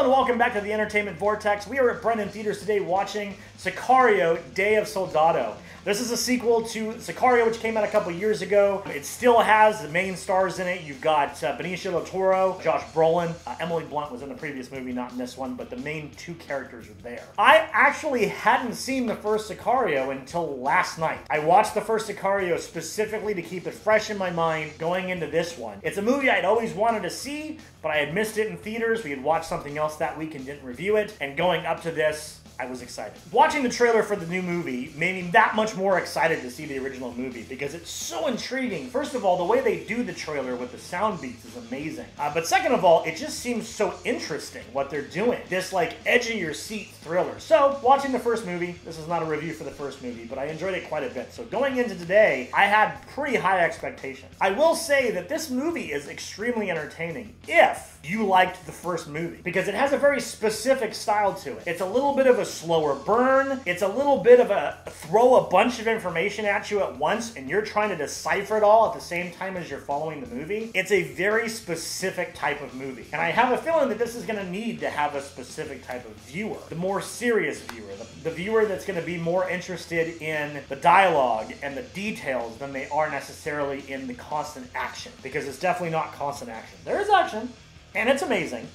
Hello and welcome back to the Entertainment Vortex. We are at Brennan Theaters today watching Sicario, Day of Soldado. This is a sequel to Sicario, which came out a couple years ago. It still has the main stars in it. You've got Benicio del Toro, Josh Brolin. Emily Blunt was in the previous movie, not in this one, but the main two characters are there. I actually hadn't seen the first Sicario until last night. I watched the first Sicario specifically to keep it fresh in my mind going into this one. It's a movie I'd always wanted to see, but I had missed it in theaters. We had watched something else that week and didn't review it. And going up to this, I was excited. Watching the trailer for the new movie made me that much more excited to see the original movie because it's so intriguing. First of all, the way they do the trailer with the sound beats is amazing. But second of all, it just seems so interesting what they're doing. This like edge of your seat thriller. So watching the first movie, this is not a review for the first movie, but I enjoyed it quite a bit. So going into today, I had pretty high expectations. I will say that this movie is extremely entertaining if you liked the first movie because it has a very specific style to it. It's a little bit of a slower burn. It's a little bit of a throw a bunch of information at you at once and you're trying to decipher it all at the same time as you're following the movie. It's a very specific type of movie. And I have a feeling that this is going to need to have a specific type of viewer. The more serious viewer. The viewer that's going to be more interested in the dialogue and the details than they are necessarily in the constant action. Because it's definitely not constant action. There is action. And it's amazing,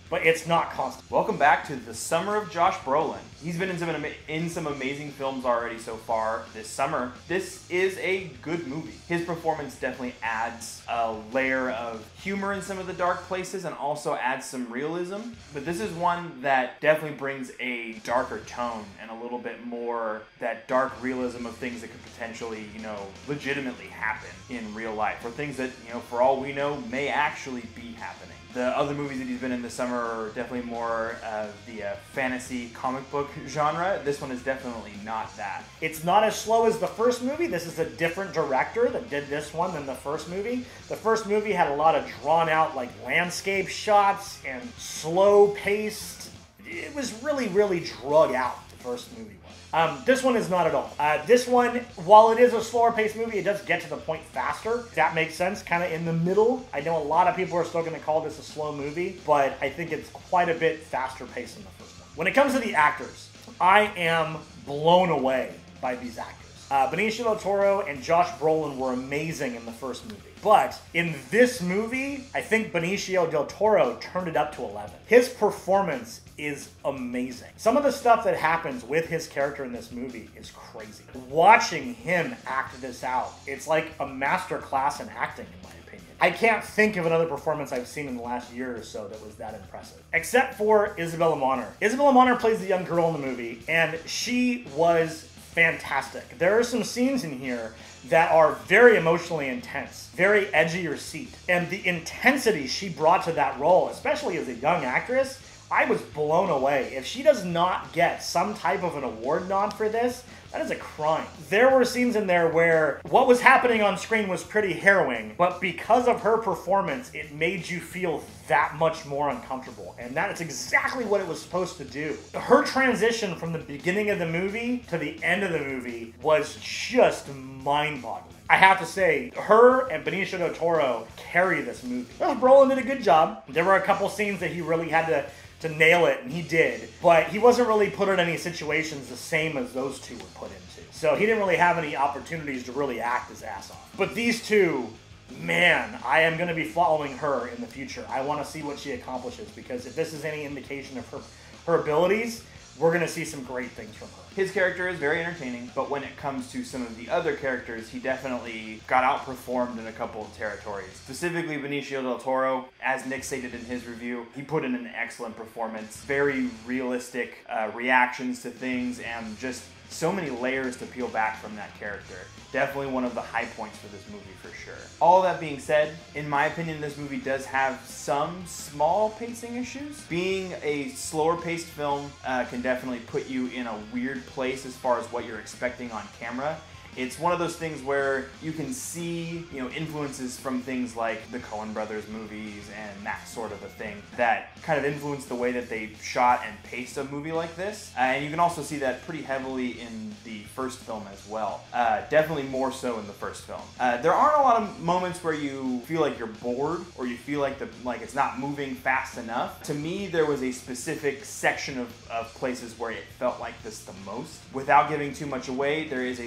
but it's not constant. Welcome back to the summer of Josh Brolin. He's been in some amazing films already so far this summer. This is a good movie. His performance definitely adds a layer of humor in some of the dark places and also adds some realism. But this is one that definitely brings a darker tone and a little bit more that dark realism of things that could potentially, legitimately happen in real life. Or things that, for all we know, may actually be happening. The other movies that he's been in this summer are definitely more of the fantasy comic book genre. This one is definitely not that. It's not as slow as the first movie. This is a different director that did this one than the first movie. The first movie had a lot of drawn out like landscape shots and slow paced. It was really, really drug out, the first movie was. This one is not at all. This one, while it is a slower paced movie, it does get to the point faster. If that makes sense, kind of in the middle. I know a lot of people are still going to call this a slow movie, but I think it's quite a bit faster paced than the first one. When it comes to the actors, I am blown away by these actors. Benicio del Toro and Josh Brolin were amazing in the first movie. But in this movie, I think Benicio del Toro turned it up to 11. His performance is amazing. Some of the stuff that happens with his character in this movie is crazy. Watching him act this out, it's like a master class in acting, in my opinion. I can't think of another performance I've seen in the last year or so that was that impressive. Except for Isabella Moner. Isabella Moner plays the young girl in the movie, and she was fantastic. There are some scenes in here that are very emotionally intense, very edge of your seat. And the intensity she brought to that role, especially as a young actress, I was blown away. If she does not get some type of an award nod for this, that is a crime. There were scenes in there where what was happening on screen was pretty harrowing, but because of her performance, it made you feel that much more uncomfortable. And that is exactly what it was supposed to do. Her transition from the beginning of the movie to the end of the movie was just mind-boggling. I have to say, her and Benicio del Toro carry this movie. Josh Brolin did a good job. There were a couple scenes that he really had to nail it, and he did. But he wasn't really put in any situations the same as those two were put into. So he didn't really have any opportunities to really act his ass off. But these two, man, I am going to be following her in the future. I want to see what she accomplishes, because if this is any indication of her abilities, we're going to see some great things from her. His character is very entertaining, but when it comes to some of the other characters, he definitely got outperformed in a couple of territories. Specifically, Benicio del Toro, as Nick stated in his review, he put in an excellent performance. Very realistic reactions to things and just so many layers to peel back from that character. Definitely one of the high points for this movie for sure. All that being said, in my opinion, this movie does have some small pacing issues. Being a slower paced film can definitely put you in a weird place as far as what you're expecting on camera. It's one of those things where you can see, influences from things like the Coen Brothers movies and that sort of a thing that kind of influence the way that they shot and paced a movie like this. And you can also see that pretty heavily in the first film as well. Definitely more so in the first film. There aren't a lot of moments where you feel like you're bored or you feel like it's not moving fast enough. To me, there was a specific section of places where it felt like this the most. Without giving too much away, there is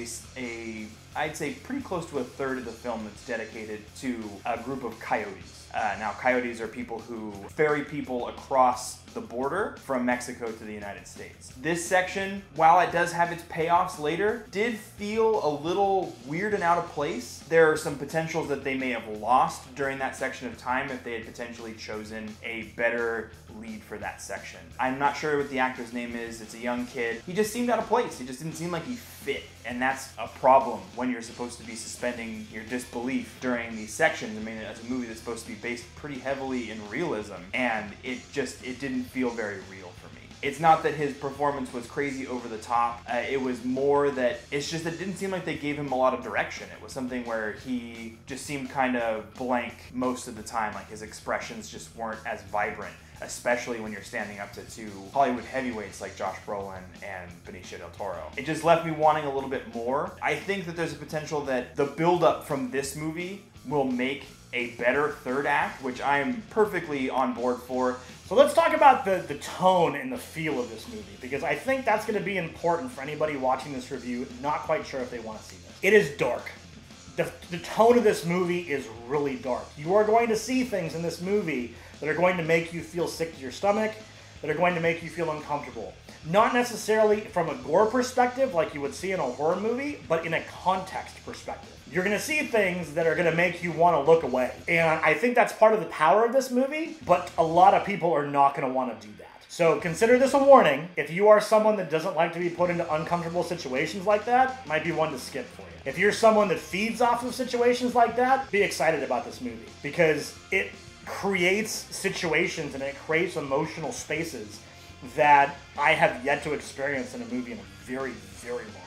I'd say pretty close to a third of the film that's dedicated to a group of coyotes. Now, coyotes are people who ferry people across the border from Mexico to the United States. This section, while it does have its payoffs later, did feel a little weird and out of place. There are some potentials that they may have lost during that section of time if they had potentially chosen a better lead for that section. I'm not sure what the actor's name is. It's a young kid. He just seemed out of place. He just didn't seem like he fit. And that's a problem when you're supposed to be suspending your disbelief during these sections. I mean, it's a movie that's supposed to be based pretty heavily in realism, and it didn't feel very real for me. It's not that his performance was crazy over the top. It was more that it didn't seem like they gave him a lot of direction. It was something where he just seemed kind of blank most of the time. Like his expressions just weren't as vibrant, especially when you're standing up to two Hollywood heavyweights like Josh Brolin and Benicio del Toro. It just left me wanting a little bit more. I think that there's a potential that the build-up from this movie will make a better third act, which I am perfectly on board for. So let's talk about the tone and the feel of this movie, because I think that's going to be important for anybody watching this review, not quite sure if they want to see this. It is dark. The tone of this movie is really dark. You are going to see things in this movie that are going to make you feel sick to your stomach, that are going to make you feel uncomfortable. Not necessarily from a gore perspective like you would see in a horror movie, but in a context perspective. You're going to see things that are going to make you want to look away. And I think that's part of the power of this movie, but a lot of people are not going to want to do that. So consider this a warning. If you are someone that doesn't like to be put into uncomfortable situations like that, might be one to skip for you. If you're someone that feeds off of situations like that, be excited about this movie, because it creates situations and it creates emotional spaces that I have yet to experience in a movie in a very, very long time.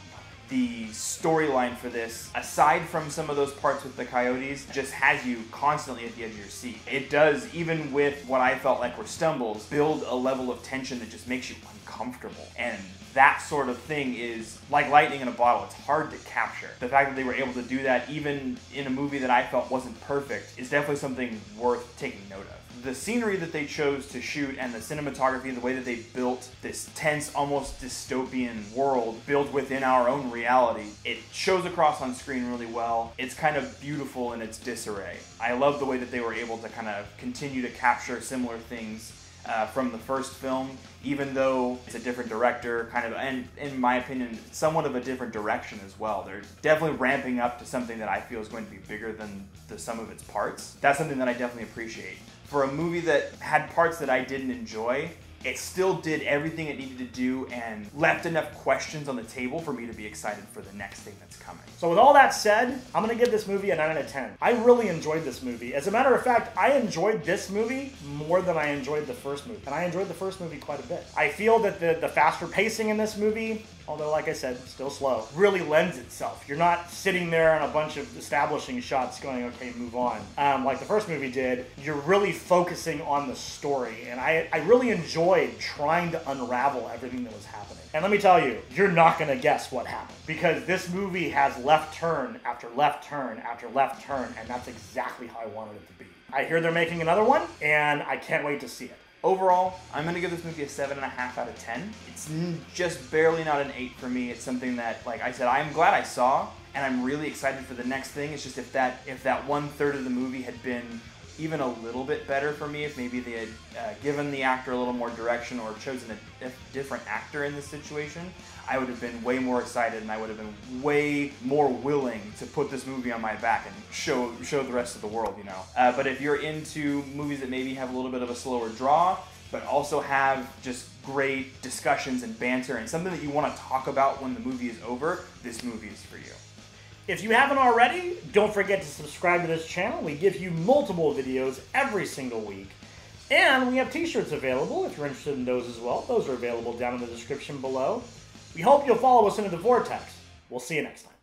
The storyline for this, aside from some of those parts with the coyotes, just has you constantly at the edge of your seat. It does, even with what I felt like were stumbles, build a level of tension that just makes you uncomfortable. And that sort of thing is like lightning in a bottle. It's hard to capture. The fact that they were able to do that even in a movie that I felt wasn't perfect is definitely something worth taking note of. The scenery that they chose to shoot and the cinematography, the way that they built this tense, almost dystopian world built within our own reality, it shows across on screen really well. It's kind of beautiful in its disarray. I love the way that they were able to kind of continue to capture similar things from the first film, even though it's a different director, kind of, and in my opinion, somewhat of a different direction as well. They're definitely ramping up to something that I feel is going to be bigger than the sum of its parts. That's something that I definitely appreciate. For a movie that had parts that I didn't enjoy, it still did everything it needed to do and left enough questions on the table for me to be excited for the next thing that's coming. So with all that said, I'm going to give this movie a 9 out of 10. I really enjoyed this movie. As a matter of fact, I enjoyed this movie more than I enjoyed the first movie. And I enjoyed the first movie quite a bit. I feel that the faster pacing in this movie, although like I said, still slow, really lends itself. You're not sitting there on a bunch of establishing shots going, okay, move on, like the first movie did. You're really focusing on the story. And I really enjoyed trying to unravel everything that was happening. And let me tell you, you're not going to guess what happened, because this movie has left turn after left turn after left turn, and that's exactly how I wanted it to be. I hear they're making another one, and I can't wait to see it. Overall, I'm going to give this movie a 7.5 out of 10. It's just barely not an 8 for me. It's something that, like I said, I'm glad I saw, and I'm really excited for the next thing. It's just if that 1/3 of the movie had been even a little bit better for me, if maybe they had given the actor a little more direction or chosen a different actor in this situation, I would have been way more excited and I would have been way more willing to put this movie on my back and show the rest of the world, you know. But if you're into movies that maybe have a little bit of a slower draw, but also have just great discussions and banter and something that you want to talk about when the movie is over, this movie is for you. If you haven't already, don't forget to subscribe to this channel. We give you multiple videos every single week. And we have t-shirts available if you're interested in those as well. Those are available down in the description below. We hope you'll follow us into the Vortex. We'll see you next time.